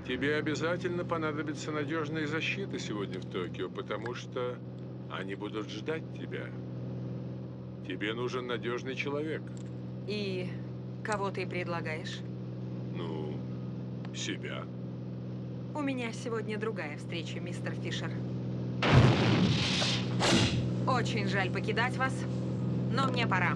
Тебе обязательно понадобится надежная защита сегодня в Токио, потому что они будут ждать тебя. Тебе нужен надежный человек. И кого ты предлагаешь? Ну, себя. У меня сегодня другая встреча, мистер Фишер. Очень жаль покидать вас, но мне пора.